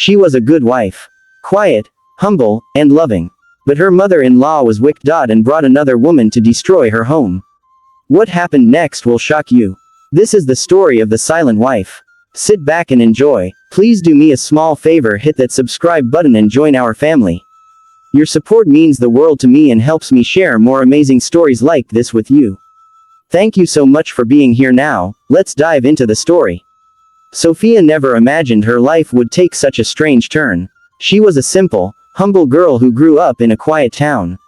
She was a good wife. Quiet, humble, and loving. But her mother-in-law was wicked and brought another woman to destroy her home. What happened next will shock you. This is the story of the silent wife. Sit back and enjoy. Please do me a small favor, hit that subscribe button and join our family. Your support means the world to me and helps me share more amazing stories like this with you. Thank you so much for being here. Now, let's dive into the story. Sophia never imagined her life would take such a strange turn. She was a simple, humble girl who grew up in a quiet town.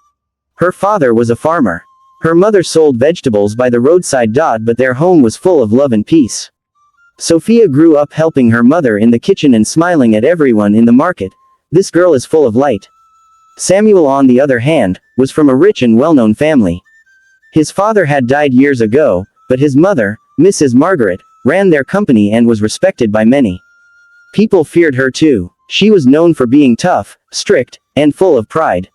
Her father was a farmer. Her mother sold vegetables by the roadside, but their home was full of love and peace. Sophia grew up helping her mother in the kitchen and smiling at everyone in the market. This girl is full of light. Samuel, on the other hand, was from a rich and well-known family. His father had died years ago, but his mother, Mrs. Margaret, ran their company and was respected by many. People feared her too. She was known for being tough, strict, and full of pride.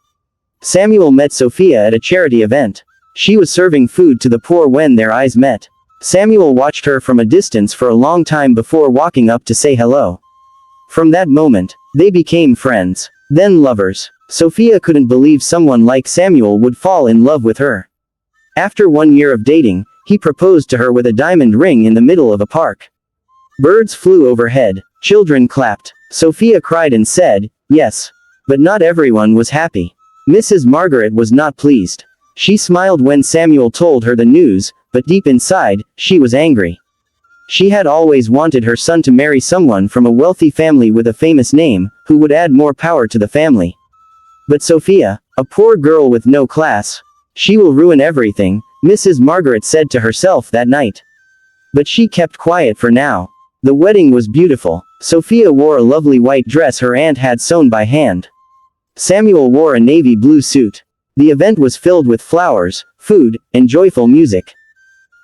Samuel met Sophia at a charity event. She was serving food to the poor when their eyes met. Samuel watched her from a distance for a long time before walking up to say hello. From that moment, they became friends, then lovers. Sophia couldn't believe someone like Samuel would fall in love with her. After 1 year of dating, he proposed to her with a diamond ring in the middle of a park. Birds flew overhead, children clapped. Sophia cried and said, yes. But not everyone was happy. Mrs. Margaret was not pleased. She smiled when Samuel told her the news, but deep inside, she was angry. She had always wanted her son to marry someone from a wealthy family with a famous name, who would add more power to the family. But Sophia, a poor girl with no class, she will ruin everything, Mrs. Margaret said to herself that night. But she kept quiet for now. The wedding was beautiful. Sophia wore a lovely white dress her aunt had sewn by hand. Samuel wore a navy blue suit. The event was filled with flowers, food, and joyful music.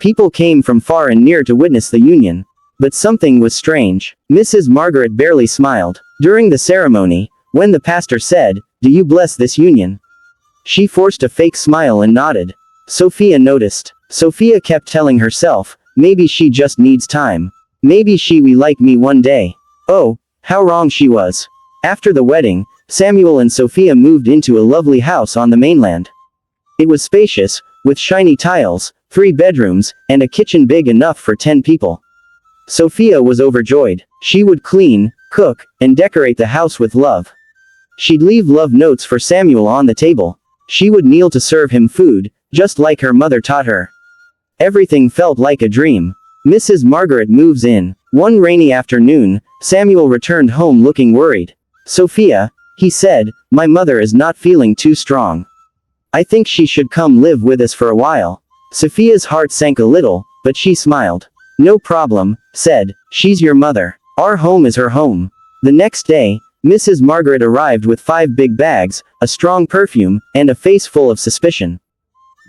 People came from far and near to witness the union. But something was strange. Mrs. Margaret barely smiled. During the ceremony, when the pastor said, "Do you bless this union?" she forced a fake smile and nodded. Sophia noticed. Sophia kept telling herself, maybe she just needs time. Maybe she will like me one day. Oh, how wrong she was. After the wedding, Samuel and Sophia moved into a lovely house on the mainland. It was spacious, with shiny tiles, 3 bedrooms, and a kitchen big enough for 10 people. Sophia was overjoyed. She would clean, cook, and decorate the house with love. She'd leave love notes for Samuel on the table. She would kneel to serve him food, just like her mother taught her. Everything felt like a dream. Mrs. Margaret moves in. One rainy afternoon, Samuel returned home looking worried. Sophia, he said, my mother is not feeling too strong. I think she should come live with us for a while. Sophia's heart sank a little, but she smiled. No problem, said, she's your mother. Our home is her home. The next day, Mrs. Margaret arrived with 5 big bags, a strong perfume, and a face full of suspicion.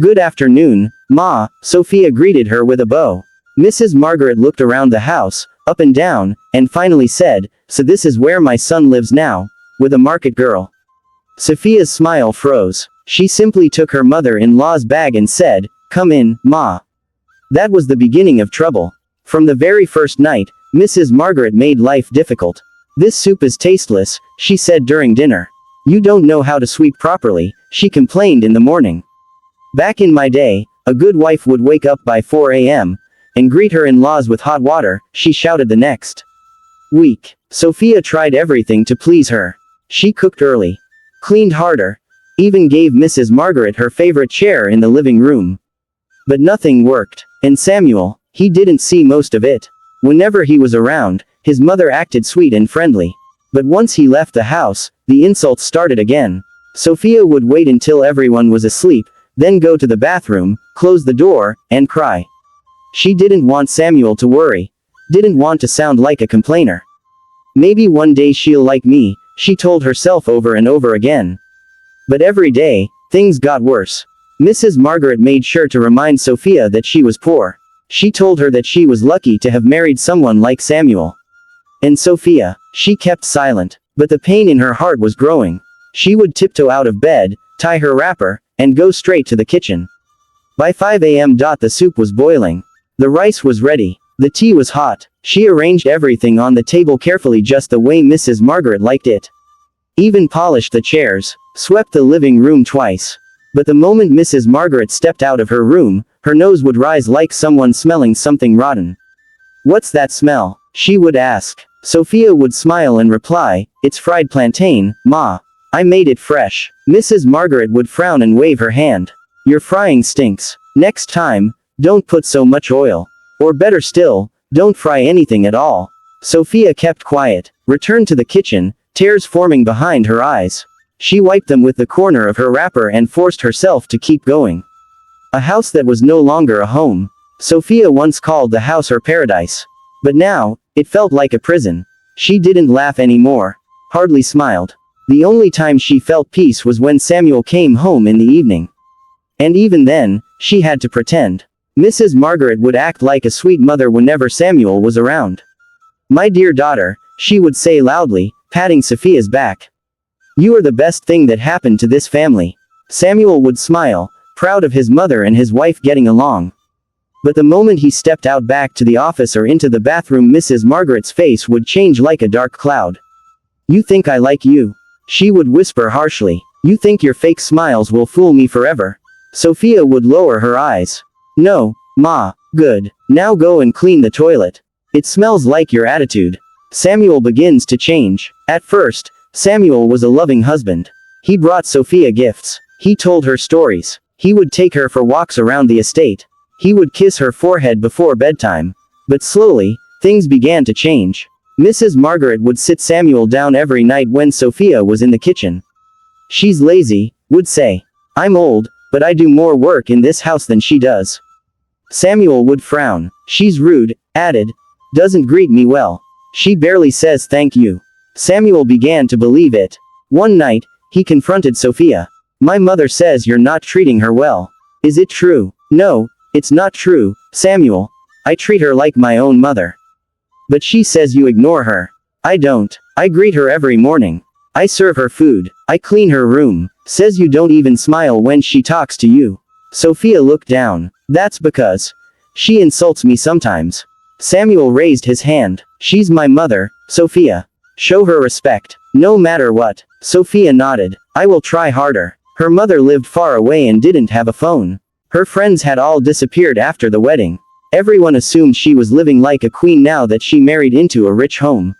Good afternoon, Ma, Sophia greeted her with a bow. Mrs. Margaret looked around the house, up and down, and finally said, so this is where my son lives now, with a market girl. Sophia's smile froze. She simply took her mother-in-law's bag and said, come in, Ma. That was the beginning of trouble. From the very first night, Mrs. Margaret made life difficult. This soup is tasteless, she said during dinner. You don't know how to sweep properly, she complained in the morning. Back in my day, a good wife would wake up by 4 a.m. and greet her in-laws with hot water, she shouted the next week. Sophia tried everything to please her. She cooked early, cleaned harder, even gave Mrs. Margaret her favorite chair in the living room. But nothing worked. And Samuel, he didn't see most of it. Whenever he was around, his mother acted sweet and friendly. But once he left the house, the insults started again. Sophia would wait until everyone was asleep, then go to the bathroom, close the door, and cry. She didn't want Samuel to worry. Didn't want to sound like a complainer. Maybe one day she'll like me, she told herself over and over again. But every day, things got worse. Mrs. Margaret made sure to remind Sophia that she was poor. She told her that she was lucky to have married someone like Samuel. And Sophia, she kept silent, but the pain in her heart was growing. She would tiptoe out of bed, tie her wrapper, and go straight to the kitchen. By 5 a.m. The soup was boiling. The rice was ready. The tea was hot. She arranged everything on the table carefully just the way Mrs. Margaret liked it. Even polished the chairs, swept the living room twice. But the moment Mrs. Margaret stepped out of her room, her nose would rise like someone smelling something rotten. "What's that smell?" she would ask. Sophia would smile and reply, "It's fried plantain, Ma. I made it fresh." Mrs. Margaret would frown and wave her hand. "Your frying stinks. Next time, don't put so much oil. Or better still, don't fry anything at all." Sophia kept quiet, returned to the kitchen, tears forming behind her eyes. She wiped them with the corner of her wrapper and forced herself to keep going. A house that was no longer a home. Sophia once called the house her paradise. But now, it felt like a prison. She didn't laugh anymore. Hardly smiled. The only time she felt peace was when Samuel came home in the evening. And even then, she had to pretend. Mrs. Margaret would act like a sweet mother whenever Samuel was around. "My dear daughter," she would say loudly, patting Sophia's back. "You are the best thing that happened to this family." Samuel would smile, proud of his mother and his wife getting along. But the moment he stepped out back to the office or into the bathroom, Mrs. Margaret's face would change like a dark cloud. "You think I like you?" she would whisper harshly. "You think your fake smiles will fool me forever?" Sophia would lower her eyes. "No, Ma. Good. Now go and clean the toilet. It smells like your attitude." Samuel begins to change. At first, Samuel was a loving husband. He brought Sophia gifts. He told her stories. He would take her for walks around the estate. He would kiss her forehead before bedtime. But slowly, things began to change. Mrs. Margaret would sit Samuel down every night when Sophia was in the kitchen. "She's lazy," would say. "I'm old, but I do more work in this house than she does." Samuel would frown. "She's rude," added. "Doesn't greet me well. She barely says thank you." Samuel began to believe it. One night, he confronted Sophia. "My mother says you're not treating her well. Is it true?" "No, it's not true, Samuel. I treat her like my own mother." "But she says you ignore her." "I don't. I greet her every morning. I serve her food. I clean her room." "Says you don't even smile when she talks to you." Sophia looked down. "That's because she insults me sometimes." Samuel raised his hand. "She's my mother, Sophia. Show her respect, no matter what." Sophia nodded. "I will try harder." Her mother lived far away and didn't have a phone. Her friends had all disappeared after the wedding. Everyone assumed she was living like a queen now that she married into a rich home.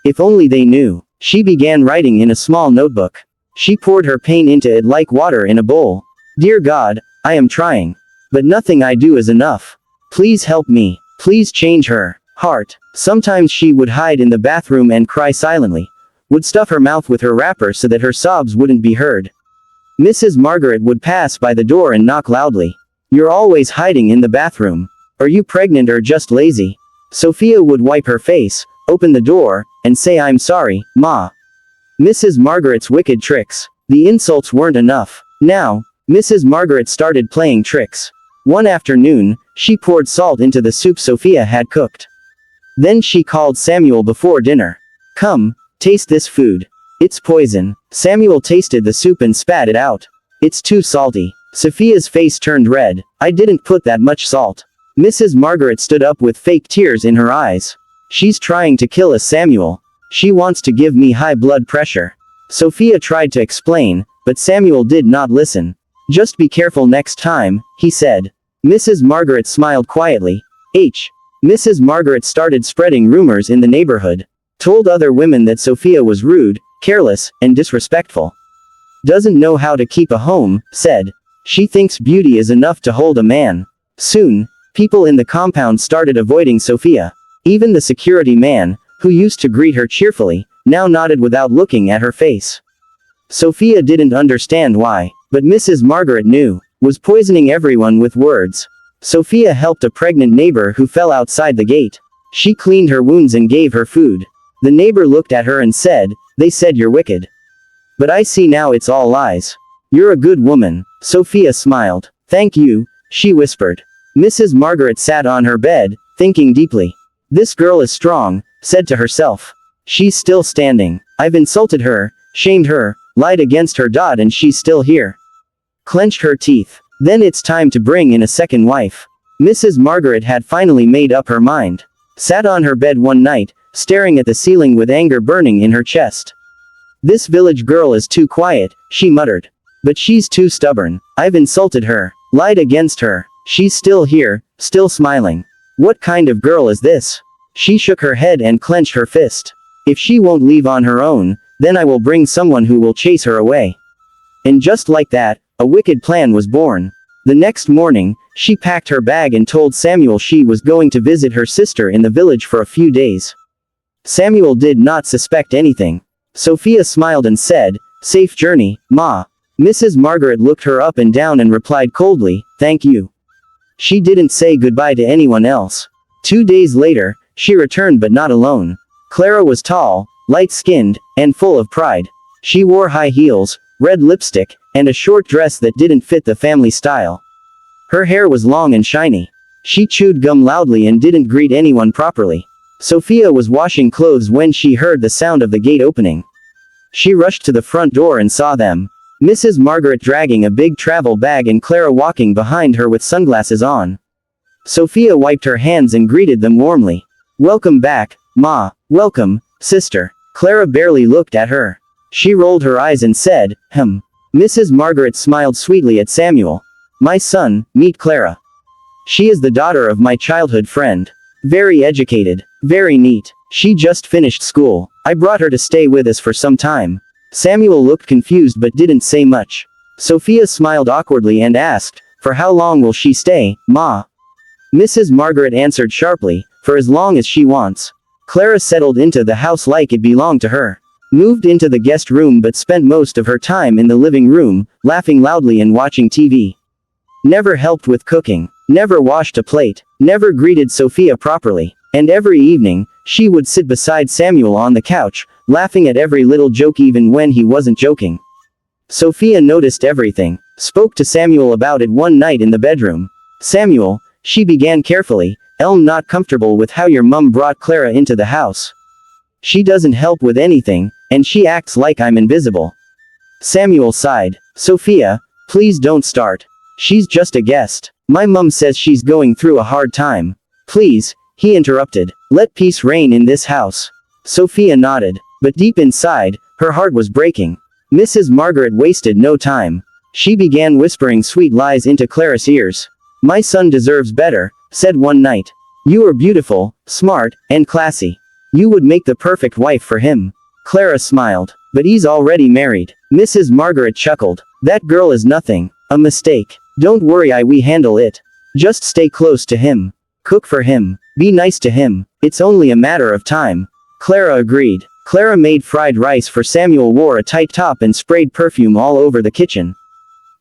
If only they knew. She began writing in a small notebook. She poured her pain into it like water in a bowl. "Dear God, I am trying. But nothing I do is enough. Please help me. Please change her heart." Sometimes she would hide in the bathroom and cry silently. Would stuff her mouth with her wrapper so that her sobs wouldn't be heard. Mrs. Margaret would pass by the door and knock loudly. "You're always hiding in the bathroom. Are you pregnant or just lazy?" Sophia would wipe her face, open the door, and say, "I'm sorry, Ma." Mrs. Margaret's wicked tricks. The insults weren't enough. Now, Mrs. Margaret started playing tricks. One afternoon, she poured salt into the soup Sophia had cooked. Then she called Samuel before dinner. "Come, taste this food. It's poison." Samuel tasted the soup and spat it out. "It's too salty." Sophia's face turned red. "I didn't put that much salt." Mrs. Margaret stood up with fake tears in her eyes. "She's trying to kill us, Samuel. She wants to give me high blood pressure." Sophia tried to explain, but Samuel did not listen. "Just be careful next time," he said. Mrs. Margaret smiled quietly. Mrs. Margaret started spreading rumors in the neighborhood. Told other women that Sophia was rude, careless, and disrespectful. "Doesn't know how to keep a home," said. "She thinks beauty is enough to hold a man." Soon, people in the compound started avoiding Sophia. Even the security man, who used to greet her cheerfully, now nodded without looking at her face. Sophia didn't understand why, but Mrs. Margaret knew. Was poisoning everyone with words. Sophia helped a pregnant neighbor who fell outside the gate. She cleaned her wounds and gave her food. The neighbor looked at her and said, "They said you're wicked. But I see now it's all lies. You're a good woman." Sophia smiled. "Thank you," she whispered. Mrs. Margaret sat on her bed, thinking deeply. "This girl is strong," said to herself. "She's still standing. I've insulted her, shamed her, lied against her, and she's still here." Clenched her teeth. Then it's time to bring in a second wife. Mrs. Margaret had finally made up her mind. sat on her bed one night, staring at the ceiling with anger burning in her chest. This village girl is too quiet, she muttered. But she's too stubborn. I've insulted her, lied against her. She's still here, still smiling. What kind of girl is this? She shook her head and clenched her fist. If she won't leave on her own, then I will bring someone who will chase her away. And just like that, a wicked plan was born. The next morning, she packed her bag and told Samuel she was going to visit her sister in the village for a few days. Samuel did not suspect anything. Sophia smiled and said, "Safe journey, Ma." Mrs. Margaret looked her up and down and replied coldly, "Thank you." She didn't say goodbye to anyone else. 2 days later, she returned but not alone. Clara was tall, light-skinned, and full of pride. She wore high heels, red lipstick, and a short dress that didn't fit the family style. Her hair was long and shiny. She chewed gum loudly and didn't greet anyone properly. Sophia was washing clothes when she heard the sound of the gate opening. She rushed to the front door and saw them. Mrs. Margaret dragging a big travel bag and Clara walking behind her with sunglasses on. Sophia wiped her hands and greeted them warmly. "Welcome back, Ma." "Welcome, sister." Clara barely looked at her. She rolled her eyes and said, Mrs. Margaret smiled sweetly at Samuel. "My son, meet Clara. She is the daughter of my childhood friend. Very educated. Very neat. She just finished school. I brought her to stay with us for some time." Samuel looked confused but didn't say much. Sophia smiled awkwardly and asked, "For how long will she stay, Ma?" Mrs. Margaret answered sharply, "For as long as she wants." Clara settled into the house like it belonged to her. Moved into the guest room but spent most of her time in the living room, laughing loudly and watching TV. Never helped with cooking. Never washed a plate. Never greeted Sophia properly. And every evening, she would sit beside Samuel on the couch, laughing at every little joke even when he wasn't joking. Sophia noticed everything, spoke to Samuel about it one night in the bedroom. "Samuel," she began carefully, "I'm not comfortable with how your mum brought Clara into the house. She doesn't help with anything, and she acts like I'm invisible." Samuel sighed. "Sophia, please don't start. She's just a guest. My mum says she's going through a hard time." "Please," he interrupted. "Let peace reign in this house." Sophia nodded. But deep inside, her heart was breaking. Mrs. Margaret wasted no time. She began whispering sweet lies into Clara's ears. "My son deserves better," said one night. "You are beautiful, smart, and classy. You would make the perfect wife for him." Clara smiled. "But he's already married." Mrs. Margaret chuckled. "That girl is nothing. A mistake. Don't worry, we handle it. Just stay close to him. Cook for him. Be nice to him. It's only a matter of time." Clara agreed. Clara made fried rice for Samuel, wore a tight top and sprayed perfume all over the kitchen.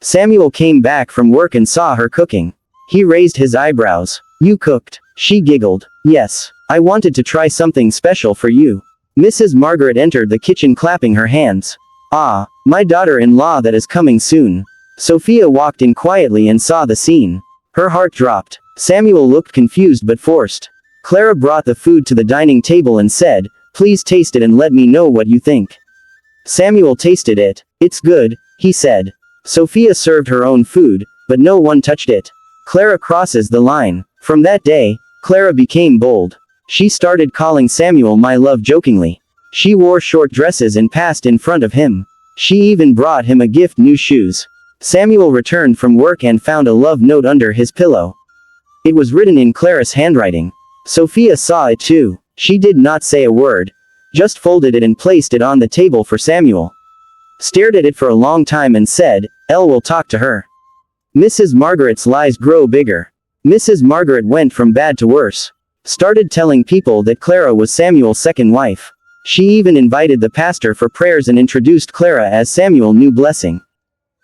Samuel came back from work and saw her cooking. He raised his eyebrows. "You cooked?" She giggled. "Yes. I wanted to try something special for you." Mrs. Margaret entered the kitchen clapping her hands. "Ah, my daughter-in-law that is coming soon." Sophia walked in quietly and saw the scene. Her heart dropped. Samuel looked confused but forced. Clara brought the food to the dining table and said, "Please taste it and let me know what you think." Samuel tasted it. "It's good," he said. Sophia served her own food, but no one touched it. Clara crosses the line. From that day, Clara became bold. She started calling Samuel my love jokingly. She wore short dresses and passed in front of him. She even brought him a gift, new shoes. Samuel returned from work and found a love note under his pillow. It was written in Clara's handwriting. Sophia saw it too. She did not say a word. Just folded it and placed it on the table for Samuel. Stared at it for a long time and said, "Elle will talk to her." Mrs. Margaret's lies grow bigger. Mrs. Margaret went from bad to worse. Started telling people that Clara was Samuel's second wife. She even invited the pastor for prayers and introduced Clara as Samuel New Blessing.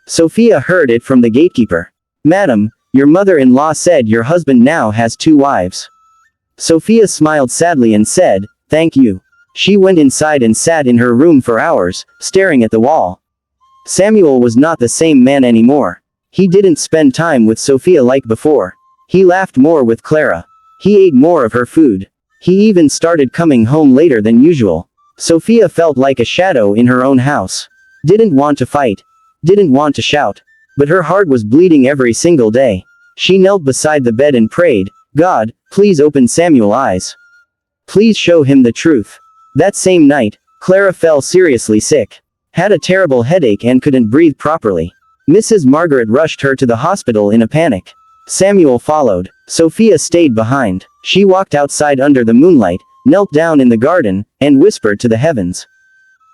Sophia heard it from the gatekeeper. "Madam, your mother-in-law said your husband now has 2 wives." Sophia smiled sadly and said, "Thank you." She went inside and sat in her room for hours, staring at the wall. Samuel was not the same man anymore. He didn't spend time with Sophia like before. He laughed more with Clara. He ate more of her food. He even started coming home later than usual. Sophia felt like a shadow in her own house. Didn't want to fight. Didn't want to shout. But her heart was bleeding every single day. She knelt beside the bed and prayed, "God, please open Samuel's eyes. Please show him the truth. That same night, Clara fell seriously sick. Had a terrible headache and couldn't breathe properly. Mrs. Margaret rushed her to the hospital in a panic. Samuel followed. Sophia stayed behind. She walked outside under the moonlight, knelt down in the garden, and whispered to the heavens.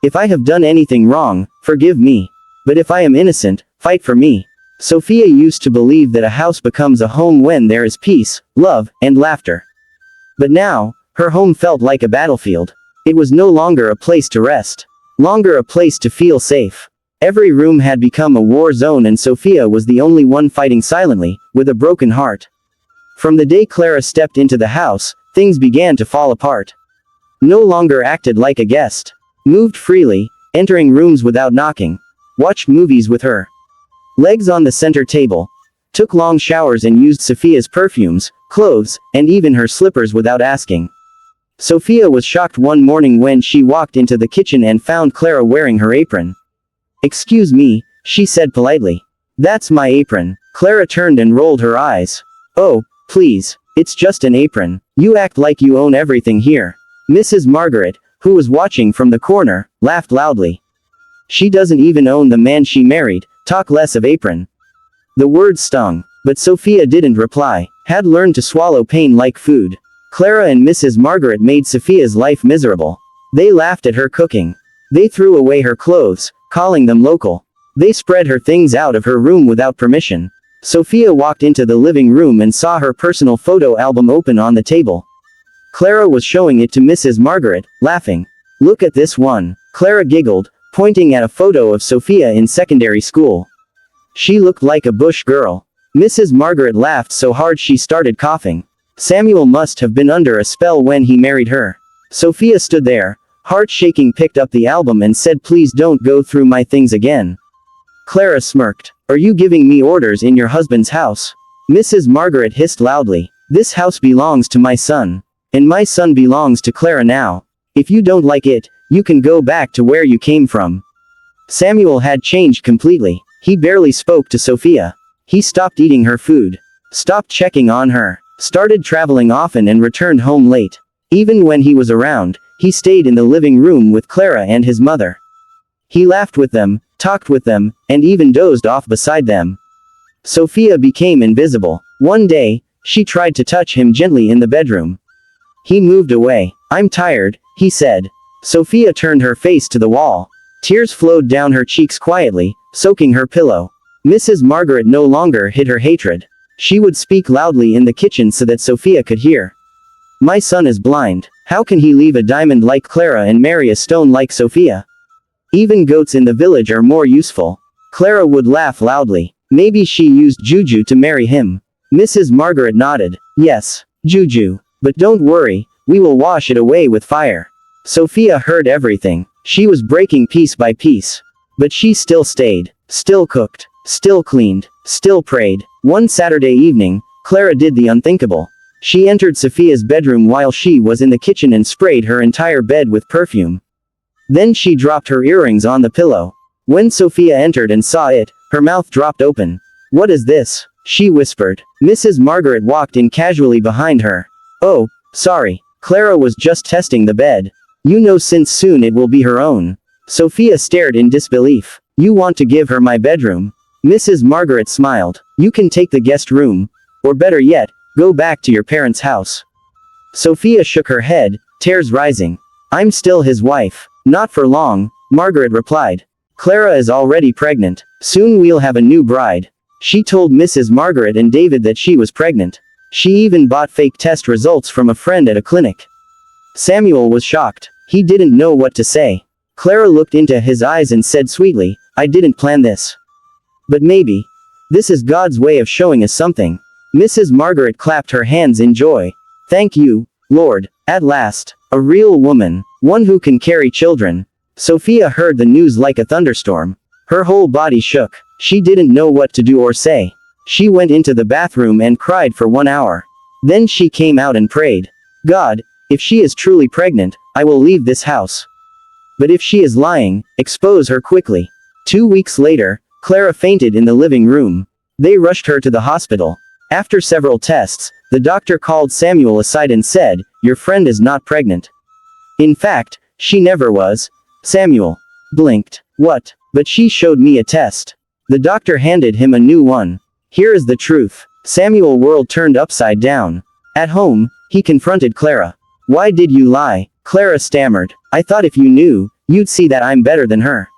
If I have done anything wrong, forgive me. But if I am innocent, fight for me. Sophia used to believe that a house becomes a home when there is peace, love, and laughter. But now, her home felt like a battlefield. It was no longer a place to rest. Longer a place to feel safe. Every room had become a war zone and Sophia was the only one fighting silently, with a broken heart. From the day Clara stepped into the house, things began to fall apart. No longer acted like a guest. Moved freely, entering rooms without knocking. Watched movies with her legs on the center table. Took long showers and used Sophia's perfumes, clothes, and even her slippers without asking. Sophia was shocked one morning when she walked into the kitchen and found Clara wearing her apron. Excuse me, she said politely. That's my apron. Clara turned and rolled her eyes. Oh, please, it's just an apron. You act like you own everything here. Mrs. Margaret, who was watching from the corner, laughed loudly. She doesn't even own the man she married, talk less of apron. The words stung, but Sophia didn't reply, had learned to swallow pain like food. Clara and Mrs. Margaret made Sophia's life miserable. They laughed at her cooking. They threw away her clothes, calling them local. They spread her things out of her room without permission. Sophia walked into the living room and saw her personal photo album open on the table. Clara was showing it to Mrs. Margaret, laughing. Look at this one. Clara giggled, pointing at a photo of Sophia in secondary school. She looked like a bush girl. Mrs. Margaret laughed so hard she started coughing. Samuel must have been under a spell when he married her. Sophia stood there, heart shaking, picked up the album and said, please don't go through my things again. Clara smirked. Are you giving me orders in your husband's house? Mrs. Margaret hissed loudly. This house belongs to my son. And my son belongs to Clara now. If you don't like it, you can go back to where you came from. Samuel had changed completely. He barely spoke to Sophia. He stopped eating her food. Stopped checking on her. Started traveling often and returned home late. Even when he was around, he stayed in the living room with Clara and his mother. He laughed with them, talked with them, and even dozed off beside them. Sophia became invisible. One day, she tried to touch him gently in the bedroom. He moved away. I'm tired, he said. Sophia turned her face to the wall. Tears flowed down her cheeks quietly, soaking her pillow. Mrs. Margaret no longer hid her hatred. She would speak loudly in the kitchen so that Sophia could hear. My son is blind. How can he leave a diamond like Clara and marry a stone like Sophia? Even goats in the village are more useful. Clara would laugh loudly. Maybe she used juju to marry him. Mrs. Margaret nodded. Yes, juju. But don't worry, we will wash it away with fire. Sophia heard everything. She was breaking piece by piece. But she still stayed. Still cooked. Still cleaned. Still prayed. One Saturday evening, Clara did the unthinkable. She entered Sophia's bedroom while she was in the kitchen and sprayed her entire bed with perfume. Then she dropped her earrings on the pillow. When Sophia entered and saw it, her mouth dropped open. What is this? She whispered. Mrs. Margaret walked in casually behind her. Oh, sorry. Clara was just testing the bed. You know, since soon it will be her own. Sophia stared in disbelief. You want to give her my bedroom? Mrs. Margaret smiled. You can take the guest room. Or better yet, go back to your parents' house. Sophia shook her head, tears rising. I'm still his wife. Not for long, Margaret replied. Clara is already pregnant. Soon we'll have a new bride. She told Mrs. Margaret and David that she was pregnant. She even bought fake test results from a friend at a clinic. Samuel was shocked. He didn't know what to say. Clara looked into his eyes and said sweetly, I didn't plan this. But maybe. This is God's way of showing us something. Mrs. Margaret clapped her hands in joy. Thank you, Lord. At last. A real woman. One who can carry children. Sophia heard the news like a thunderstorm. Her whole body shook. She didn't know what to do or say. She went into the bathroom and cried for 1 hour. Then she came out and prayed. God, if she is truly pregnant, I will leave this house. But if she is lying, expose her quickly. 2 weeks later, Clara fainted in the living room. They rushed her to the hospital. After several tests, The doctor called Samuel aside and said, "Your friend is not pregnant. In fact, she never was." Samuel blinked. "What? But she showed me a test." The doctor handed him a new one. "Here is the truth." Samuel's world turned upside down. At home, he confronted Clara. "Why did you lie?" Clara stammered. "I thought if you knew, you'd see that I'm better than her."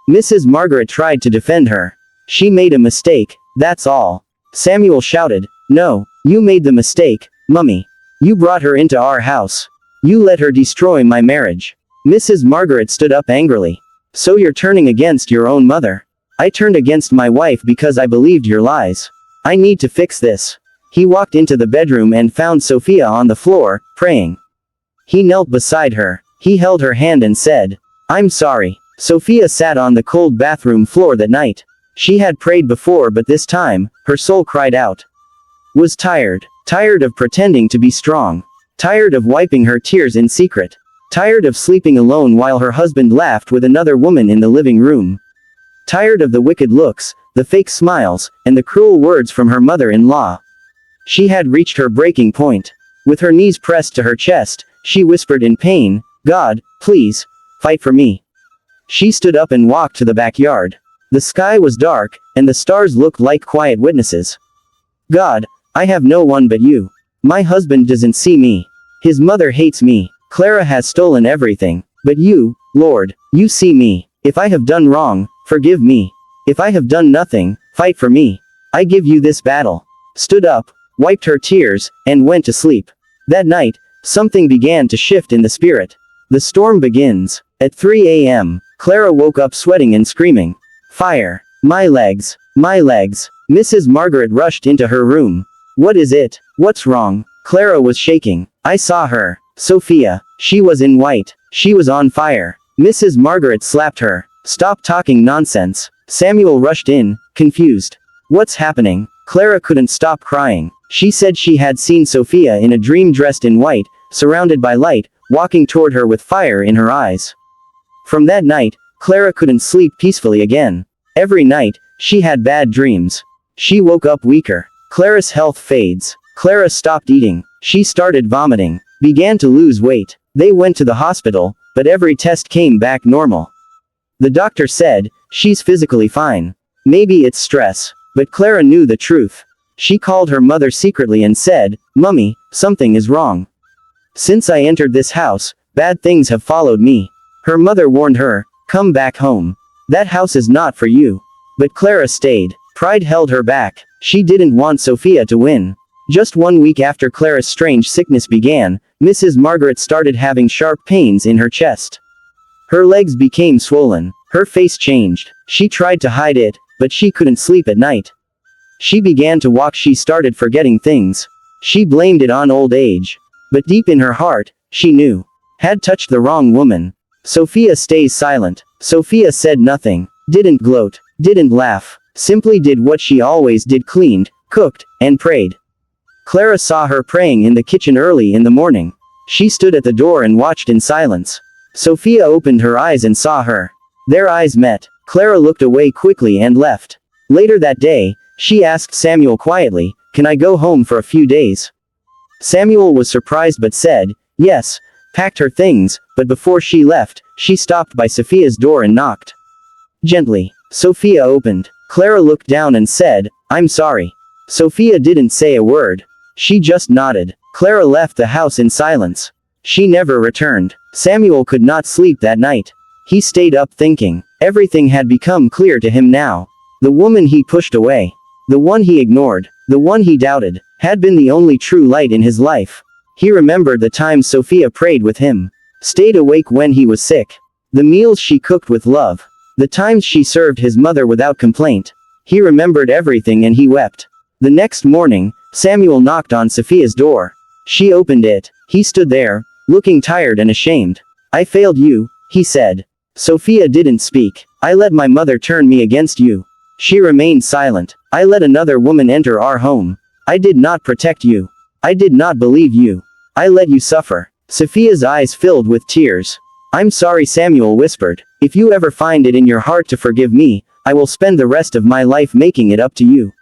Mrs. Margaret tried to defend her. "She made a mistake, that's all." Samuel shouted. "No, you made the mistake, Mummy. You brought her into our house. You let her destroy my marriage." Mrs. Margaret stood up angrily. "So you're turning against your own mother?" "I turned against my wife because I believed your lies. I need to fix this." He walked into the bedroom and found Sophia on the floor, praying. He knelt beside her. He held her hand and said, "I'm sorry." Sophia sat on the cold bathroom floor that night. She had prayed before, but this time, her soul cried out. Was tired. Tired of pretending to be strong. Tired of wiping her tears in secret. Tired of sleeping alone while her husband laughed with another woman in the living room. Tired of the wicked looks, the fake smiles, and the cruel words from her mother-in-law. She had reached her breaking point. With her knees pressed to her chest, she whispered in pain, "God, please, fight for me." She stood up and walked to the backyard. The sky was dark, and the stars looked like quiet witnesses. "God, I have no one but you. My husband doesn't see me. His mother hates me. Clara has stolen everything. But you, Lord, you see me. If I have done wrong, forgive me. If I have done nothing, fight for me. I give you this battle." Stood up, wiped her tears, and went to sleep. That night, something began to shift in the spirit. The storm begins. At 3 a.m., Clara woke up sweating and screaming. "Fire! My legs! My legs!" Mrs. Margaret rushed into her room. "What is it? What's wrong?" Clara was shaking. "I saw her. Sophia. She was in white. She was on fire." Mrs. Margaret slapped her. "Stop talking nonsense." Samuel rushed in, confused. "What's happening?" Clara couldn't stop crying. She said she had seen Sophia in a dream dressed in white, surrounded by light, walking toward her with fire in her eyes. From that night, Clara couldn't sleep peacefully again. Every night, she had bad dreams. She woke up weaker. Clara's health fades. Clara stopped eating. She started vomiting. Began to lose weight. They went to the hospital, but every test came back normal. The doctor said, "She's physically fine. Maybe it's stress." But Clara knew the truth. She called her mother secretly and said, "Mummy, something is wrong. Since I entered this house, bad things have followed me." Her mother warned her, "Come back home. That house is not for you." But Clara stayed. Pride held her back. She didn't want Sophia to win. Just 1 week after Clara's strange sickness began, Mrs. Margaret started having sharp pains in her chest. Her legs became swollen. Her face changed. She tried to hide it, but she couldn't sleep at night. She began to walk. She started forgetting things. She blamed it on old age. But deep in her heart, she knew. Had touched the wrong woman. Sophia stays silent. Sophia said nothing. Didn't gloat. Didn't laugh. Simply did what she always did: cleaned, cooked, and prayed. Clara saw her praying in the kitchen early in the morning. She stood at the door and watched in silence. Sophia opened her eyes and saw her. Their eyes met. Clara looked away quickly and left. Later that day, she asked Samuel quietly, "Can I go home for a few days?" Samuel was surprised but said, "Yes," packed her things, but before she left, she stopped by Sophia's door and knocked. Gently. Sophia opened. Clara looked down and said, "I'm sorry." Sophia didn't say a word. She just nodded. Clara left the house in silence. She never returned. Samuel could not sleep that night. He stayed up thinking. Everything had become clear to him now. The woman he pushed away, the one he ignored, the one he doubted, had been the only true light in his life. He remembered the times Sophia prayed with him, stayed awake when he was sick, the meals she cooked with love, the times she served his mother without complaint. He remembered everything and he wept. The next morning, Samuel knocked on Sophia's door. She opened it. He stood there, looking tired and ashamed. "I failed you," he said. Sophia didn't speak. "I let my mother turn me against you." She remained silent. "I let another woman enter our home. I did not protect you. I did not believe you. I let you suffer." Sophia's eyes filled with tears. "I'm sorry," Samuel whispered. "If you ever find it in your heart to forgive me, I will spend the rest of my life making it up to you."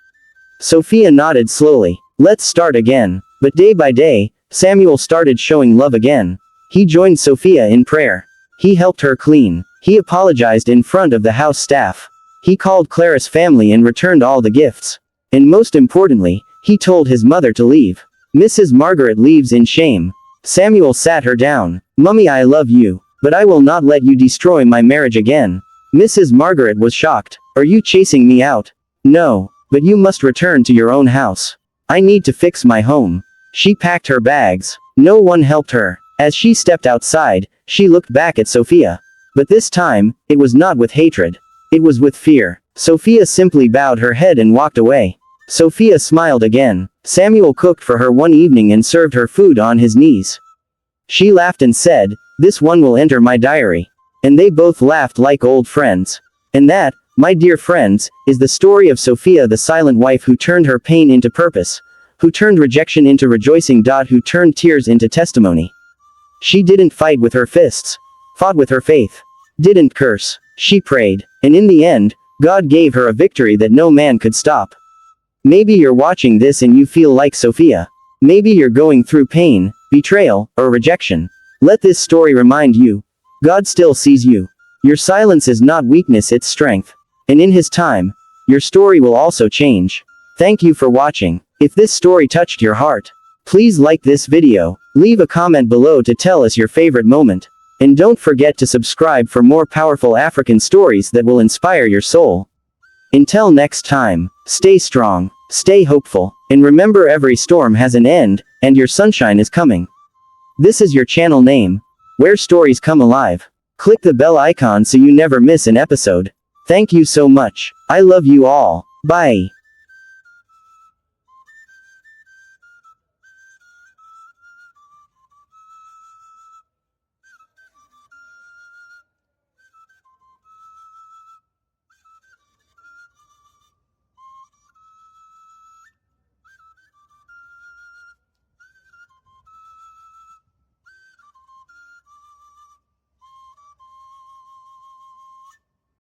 Sophia nodded slowly. "Let's start again." But day by day, Samuel started showing love again. He joined Sophia in prayer. He helped her clean. He apologized in front of the house staff. He called Clara's family and returned all the gifts. And most importantly, he told his mother to leave. Mrs. Margaret leaves in shame. Samuel sat her down. "Mummy, I love you, but I will not let you destroy my marriage again." Mrs. Margaret was shocked. "Are you chasing me out?" "No, but you must return to your own house. I need to fix my home." She packed her bags. No one helped her. As she stepped outside, she looked back at Sophia. But this time, it was not with hatred. It was with fear. Sophia simply bowed her head and walked away. Sophia smiled again. Samuel cooked for her one evening and served her food on his knees. She laughed and said, "This one will enter my diary." And they both laughed like old friends. And that, my dear friends, is the story of Sophia, the silent wife who turned her pain into purpose, who turned rejection into rejoicing. Who turned tears into testimony. She didn't fight with her fists, fought with her faith. Didn't curse. She prayed. And in the end, God gave her a victory that no man could stop. Maybe you're watching this and you feel like Sophia. Maybe you're going through pain, betrayal, or rejection. Let this story remind you, God still sees you. Your silence is not weakness, it's strength. And in His time, your story will also change. Thank you for watching. If this story touched your heart, please like this video, leave a comment below to tell us your favorite moment. And don't forget to subscribe for more powerful African stories that will inspire your soul. Until next time, stay strong, stay hopeful, and remember every storm has an end, and your sunshine is coming. This is your channel name, where stories come alive. Click the bell icon so you never miss an episode. Thank you so much. I love you all. Bye.